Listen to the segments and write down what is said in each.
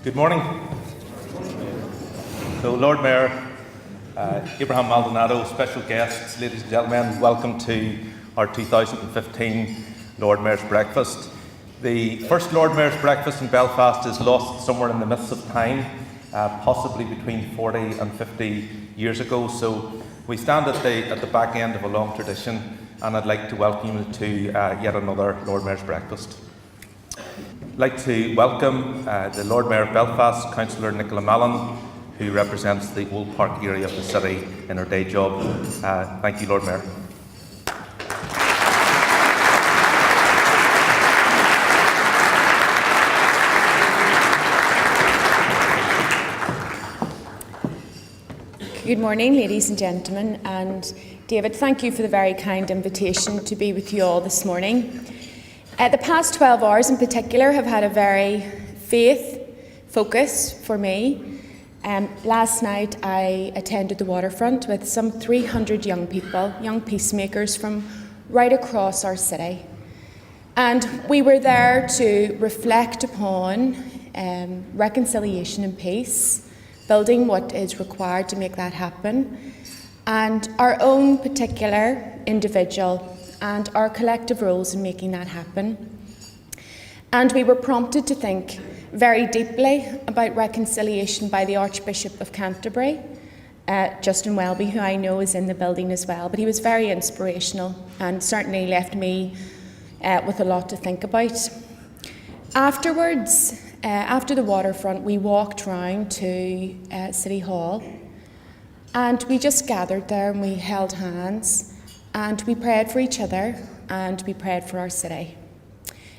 Good morning. So, Lord Mayor, Abraham Maldonado, special guests, ladies and gentlemen, welcome to our 2015 Lord Mayor's Breakfast. The first Lord Mayor's Breakfast in Belfast is lost somewhere in the mists of time, possibly between 40 and 50 years ago. So we stand at the back end of a long tradition, and I'd like to welcome you to yet another Lord Mayor's Breakfast. I'd like to welcome the Lord Mayor of Belfast, Councillor Nichola Mallon, who represents the Old Park area of the city in her day job. Thank you, Lord Mayor. Good morning, ladies and gentlemen, and David, thank you for the very kind invitation to be with you all this morning. The past 12 hours in particular have had a very faith focus for me. Last night I attended the waterfront with some 300 young people, young peacemakers from right across our city. And we were there to reflect upon reconciliation and peace, building what is required to make that happen, and our own particular individual and our collective roles in making that happen. And we were prompted to think very deeply about reconciliation by the Archbishop of Canterbury, Justin Welby, who I know is in the building as well, but he was very inspirational and certainly left me with a lot to think about. Afterwards, after the waterfront, we walked round to City Hall, and we just gathered there and we held hands and we prayed for each other and we prayed for our city.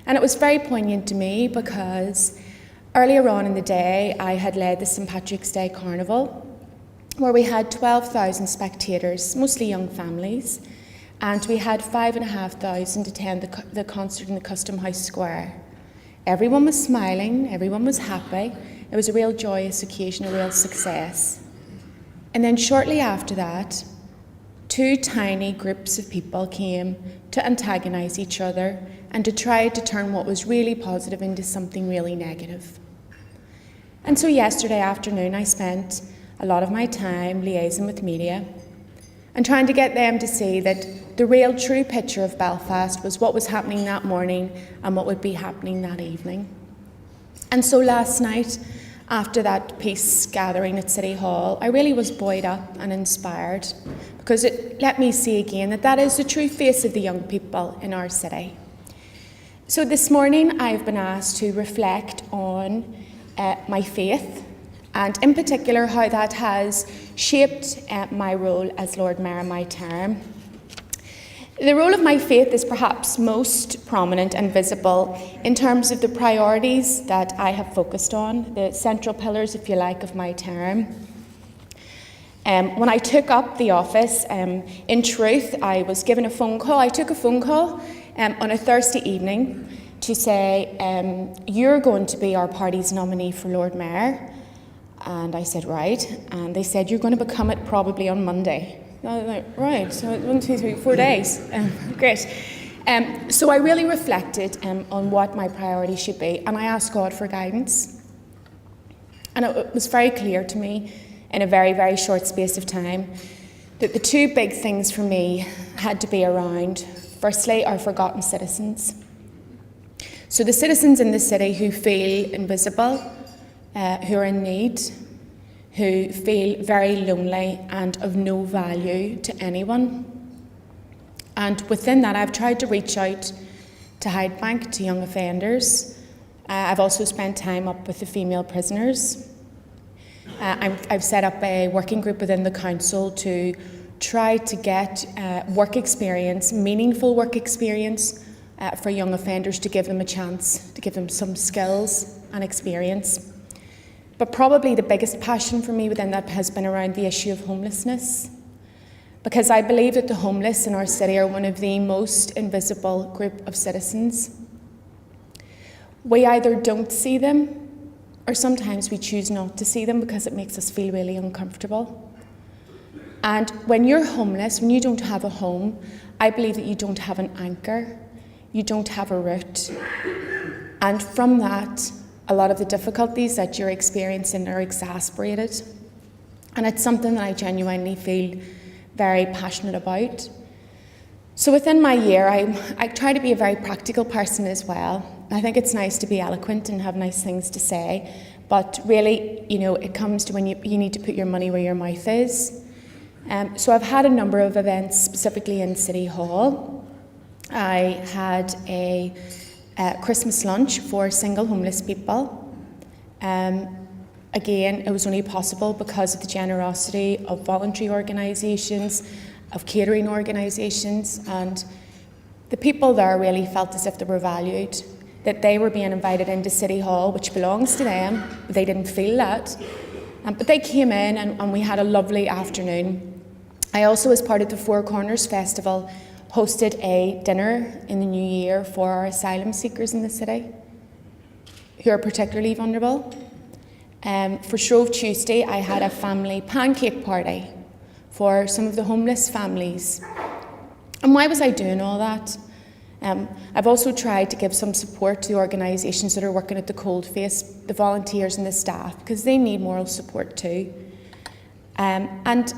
And it was very poignant to me because earlier on in the day I had led the St Patrick's Day Carnival, where we had 12,000 spectators, mostly young families, and we had 5,500 attend the concert in the Custom House Square. Everyone was smiling, everyone was happy. It was a real joyous occasion, a real success. And then shortly after that, two tiny groups of people came to antagonise each other and to try to turn what was really positive into something really negative. And so yesterday afternoon I spent a lot of my time liaising with media and trying to get them to see that the real true picture of Belfast was what was happening that morning and what would be happening that evening. And so last night, after that peace gathering at City Hall, I really was buoyed up and inspired, because it let me see again that that is the true face of the young people in our city. So this morning I've been asked to reflect on my faith, and in particular how that has shaped my role as Lord Mayor in my term. The role of my faith is perhaps most prominent and visible in terms of the priorities that I have focused on, the central pillars, if you like, of my term. When I took up the office, in truth, I was given a phone call. I took a phone call on a Thursday evening to say, you're going to be our party's nominee for Lord Mayor. And I said, right. And they said, you're going to become it probably on Monday. I was like, right, so 1, 2, 3, 4 days. Great. So I really reflected on what my priorities should be, and I asked God for guidance. And it was very clear to me in a very, very short space of time that the two big things for me had to be around, firstly, our forgotten citizens. So the citizens in the city who feel invisible, who are in need, who feel very lonely and of no value to anyone. And within that, I've tried to reach out to Hydebank, to young offenders. I've also spent time up with the female prisoners. I've set up a working group within the council to try to get work experience, meaningful work experience for young offenders, to give them a chance, to give them some skills and experience. But probably the biggest passion for me within that has been around the issue of homelessness, because I believe that the homeless in our city are one of the most invisible group of citizens. We either don't see them, or sometimes we choose not to see them because it makes us feel really uncomfortable. And when you're homeless, when you don't have a home, I believe that you don't have an anchor, you don't have a root. And from that, a lot of the difficulties that you're experiencing are exasperated. And it's something that I genuinely feel very passionate about. So within my year, I try to be a very practical person as well. I think it's nice to be eloquent and have nice things to say, but really, it comes to when you need to put your money where your mouth is. So I've had a number of events, specifically in City Hall. I had a Christmas lunch for single homeless people. Again, it was only possible because of the generosity of voluntary organisations, of catering organisations, and the people there really felt as if they were valued, that they were being invited into City Hall, which belongs to them, but they didn't feel that. But they came in and we had a lovely afternoon. I also, as part of the Four Corners Festival, hosted a dinner in the new year for our asylum seekers in the city, who are particularly vulnerable. For Shrove Tuesday, I had a family pancake party for some of the homeless families. And why was I doing all that? I've also tried to give some support to the organisations that are working at the coalface, the volunteers and the staff, because they need moral support too. And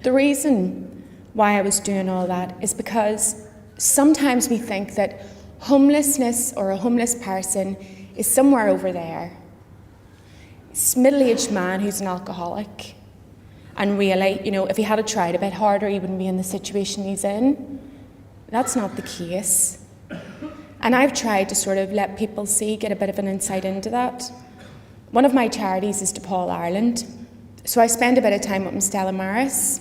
the reason why I was doing all that is because sometimes we think that homelessness or a homeless person is somewhere over there. It's a middle-aged man who's an alcoholic. And really, if he had tried a bit harder, he wouldn't be in the situation he's in. That's not the case. And I've tried to sort of let people get a bit of an insight into that. One of my charities is DePaul, Ireland. So I spend a bit of time up in Stella Maris.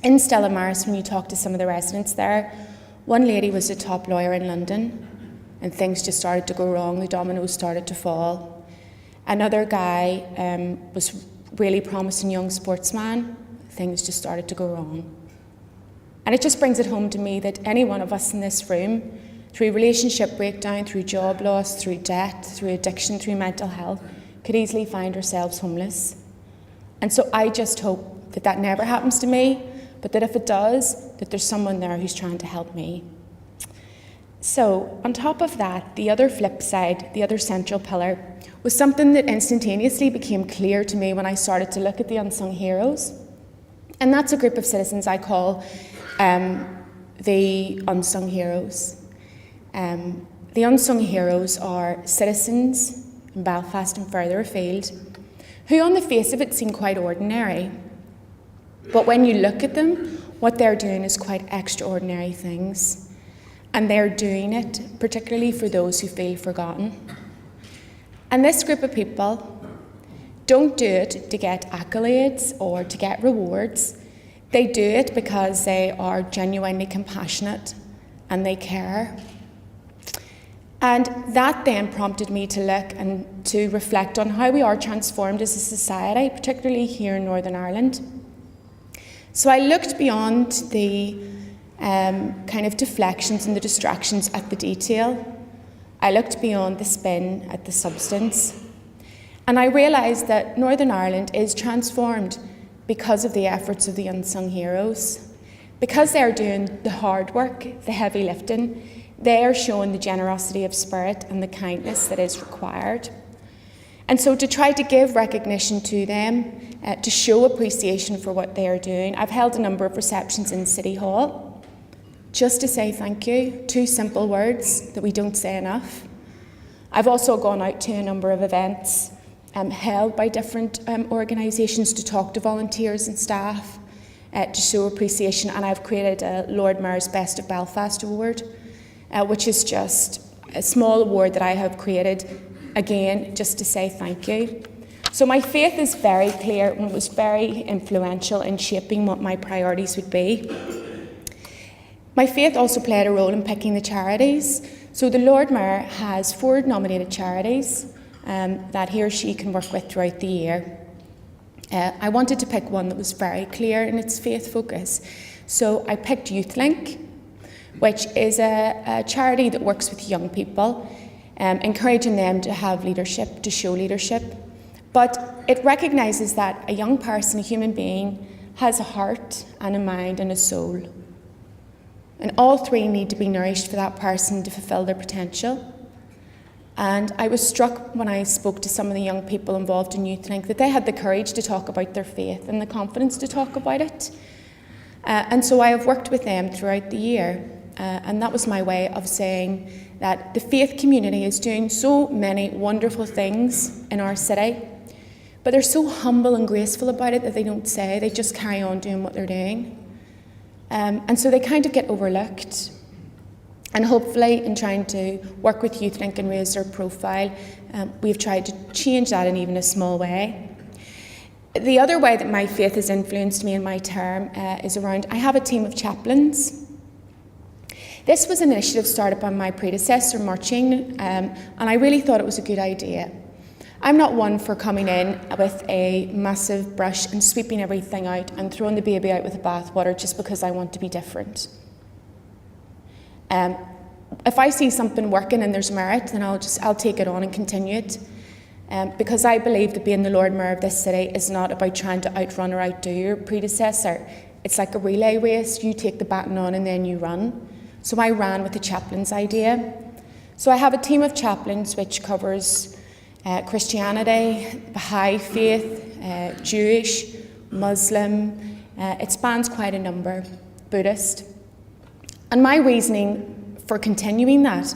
In Stella Maris, when you talk to some of the residents there, one lady was a top lawyer in London, and things just started to go wrong. The dominoes started to fall. Another guy was really promising young sportsman. Things just started to go wrong. And it just brings it home to me that any one of us in this room, through relationship breakdown, through job loss, through debt, through addiction, through mental health, could easily find ourselves homeless. And so I just hope that that never happens to me, but that if it does, that there's someone there who's trying to help me. So on top of that, the other flip side, the other central pillar, was something that instantaneously became clear to me when I started to look at the unsung heroes. And that's a group of citizens I call the unsung heroes. The unsung heroes are citizens in Belfast and further afield who on the face of it seem quite ordinary. But when you look at them, what they're doing is quite extraordinary things. And they're doing it particularly for those who feel forgotten. And this group of people don't do it to get accolades or to get rewards. They do it because they are genuinely compassionate and they care. And that then prompted me to look and to reflect on how we are transformed as a society, particularly here in Northern Ireland. So I looked beyond the kind of deflections and the distractions at the detail. I looked beyond the spin at the substance. And I realised that Northern Ireland is transformed because of the efforts of the unsung heroes. Because they're doing the hard work, the heavy lifting, they are showing the generosity of spirit and the kindness that is required. And so to try to give recognition to them, to show appreciation for what they are doing, I've held a number of receptions in City Hall just to say thank you, 2 simple words that we don't say enough. I've also gone out to a number of events held by different organisations to talk to volunteers and staff to show appreciation, and I've created a Lord Mayor's Best of Belfast award, which is just a small award that I have created, again, just to say thank you. So my faith is very clear and was very influential in shaping what my priorities would be. My faith also played a role in picking the charities. So the Lord Mayor has 4 nominated charities that he or she can work with throughout the year. I wanted to pick one that was very clear in its faith focus. So I picked YouthLink, which is a charity that works with young people, encouraging them to have leadership, to show leadership. But it recognises that a young person, a human being, has a heart and a mind and a soul. And all 3 need to be nourished for that person to fulfil their potential. And I was struck when I spoke to some of the young people involved in Youth Link that they had the courage to talk about their faith and the confidence to talk about it. And so I have worked with them throughout the year. And that was my way of saying that the faith community is doing so many wonderful things in our city, but they're so humble and graceful about it that they don't say, they just carry on doing what they're doing. And so they kind of get overlooked. And hopefully, in trying to work with Youth Link and raise their profile, we've tried to change that in even a small way. The other way that my faith has influenced me in my term is around, I have a team of chaplains. This was an initiative started by my predecessor, Marching, and I really thought it was a good idea. I'm not one for coming in with a massive brush and sweeping everything out and throwing the baby out with the bathwater just because I want to be different. If I see something working and there's merit, then I'll take it on and continue it. Because I believe that being the Lord Mayor of this city is not about trying to outrun or outdo your predecessor. It's like a relay race. You take the baton on and then you run. So I ran with the chaplains idea. So I have a team of chaplains which covers Christianity, Baha'i faith, Jewish, Muslim. It spans quite a number, Buddhist. And my reasoning for continuing that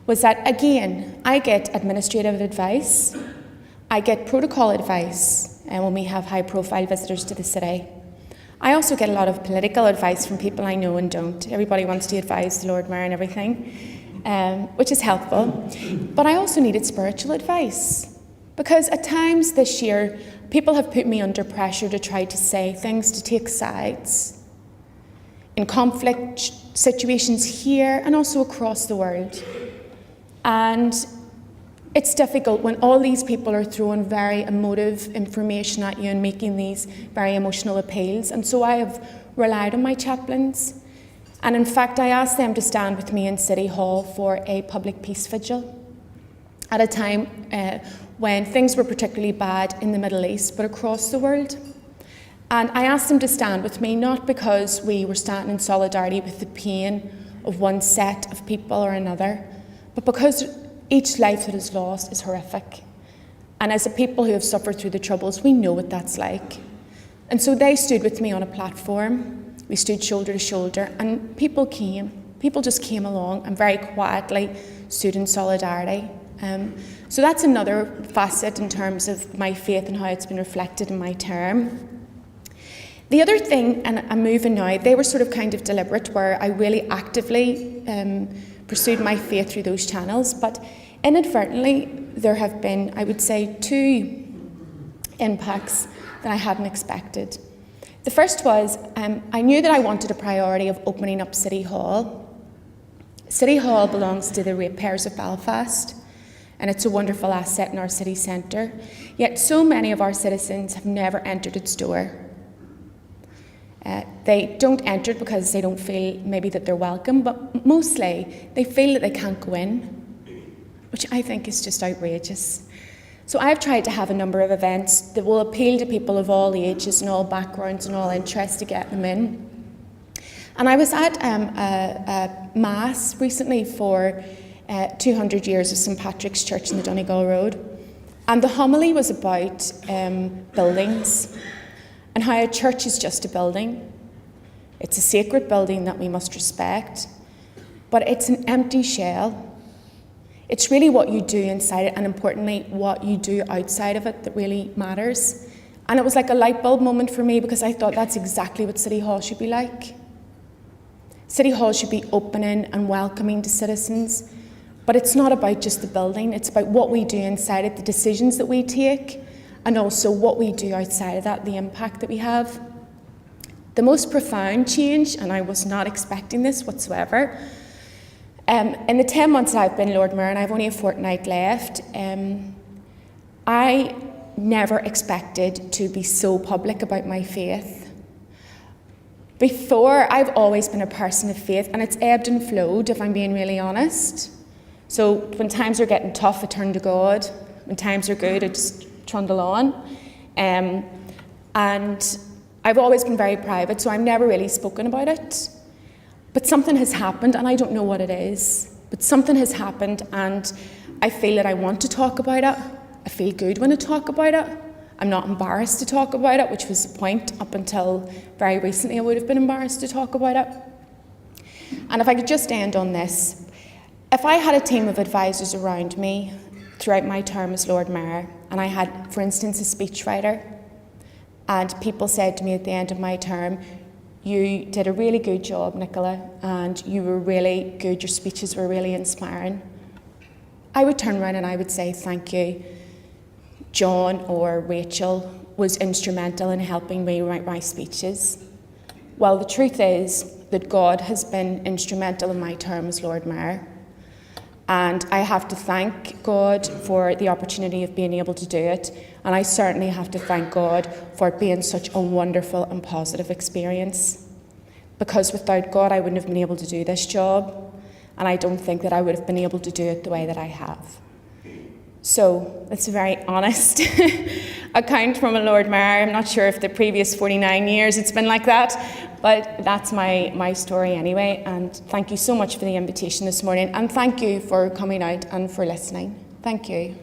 was that, again, I get administrative advice, I get protocol advice when we have high-profile visitors to the city. I also get a lot of political advice from people I know and don't. Everybody wants to advise the Lord Mayor and everything, which is helpful. But I also needed spiritual advice, because at times this year, people have put me under pressure to try to say things, to take sides in conflict situations here and also across the world. And it's difficult when all these people are throwing very emotive information at you and making these very emotional appeals. And so I have relied on my chaplains. And in fact, I asked them to stand with me in City Hall for a public peace vigil at a time when things were particularly bad in the Middle East, but across the world. And I asked them to stand with me, not because we were standing in solidarity with the pain of one set of people or another, but because each life that is lost is horrific. And as a people who have suffered through the Troubles, we know what that's like. And so they stood with me on a platform. We stood shoulder to shoulder, and people came. People just came along and very quietly stood in solidarity. So that's another facet in terms of my faith and how it's been reflected in my term. The other thing, and I'm moving now, they were sort of kind of deliberate, where I really actively pursued my faith through those channels, but inadvertently there have been, I would say, two impacts that I hadn't expected. The first was, I knew that I wanted a priority of opening up City Hall. City Hall belongs to the ratepayers of Belfast, and it's a wonderful asset in our city centre, yet so many of our citizens have never entered its door. They don't enter it because they don't feel maybe that they're welcome, but mostly they feel that they can't go in, which I think is just outrageous. So I've tried to have a number of events that will appeal to people of all ages and all backgrounds and all interests to get them in. And I was at a mass recently for 200 years of St Patrick's Church in the Donegal Road, and the homily was about buildings, and how a church is just a building. It's a sacred building that we must respect, but it's an empty shell. It's really what you do inside it, and importantly, what you do outside of it that really matters. And it was like a light bulb moment for me, because I thought that's exactly what City Hall should be like. City Hall should be opening and welcoming to citizens, but it's not about just the building, it's about what we do inside it, the decisions that we take, and also what we do outside of that, the impact that we have. The most profound change, and I was not expecting this whatsoever, in the 10 months that I've been Lord Mayor, and I've only a fortnight left, I never expected to be so public about my faith. Before, I've always been a person of faith, and it's ebbed and flowed, if I'm being really honest. So when times are getting tough, I turn to God. When times are good, I just trundle on. And I've always been very private, so I've never really spoken about it. But something has happened, and I don't know what it is, but something has happened, and I feel that I want to talk about it. I feel good when I talk about it. I'm not embarrassed to talk about it, which was the point. Up until very recently, I would have been embarrassed to talk about it. And if I could just end on this, if I had a team of advisors around me throughout my term as Lord Mayor, and I had, for instance, a speechwriter, and people said to me at the end of my term, "You did a really good job, Nichola, and you were really good, your speeches were really inspiring," I would turn around and I would say, "Thank you. John or Rachel was instrumental in helping me write my speeches." Well, the truth is that God has been instrumental in my term as Lord Mayor. And I have to thank God for the opportunity of being able to do it. And I certainly have to thank God for it being such a wonderful and positive experience. Because without God, I wouldn't have been able to do this job. And I don't think that I would have been able to do it the way that I have. So it's a very honest account from a Lord Mayor. I'm not sure if the previous 49 years it's been like that, but that's my story anyway. And thank you so much for the invitation this morning, and thank you for coming out and for listening. Thank you.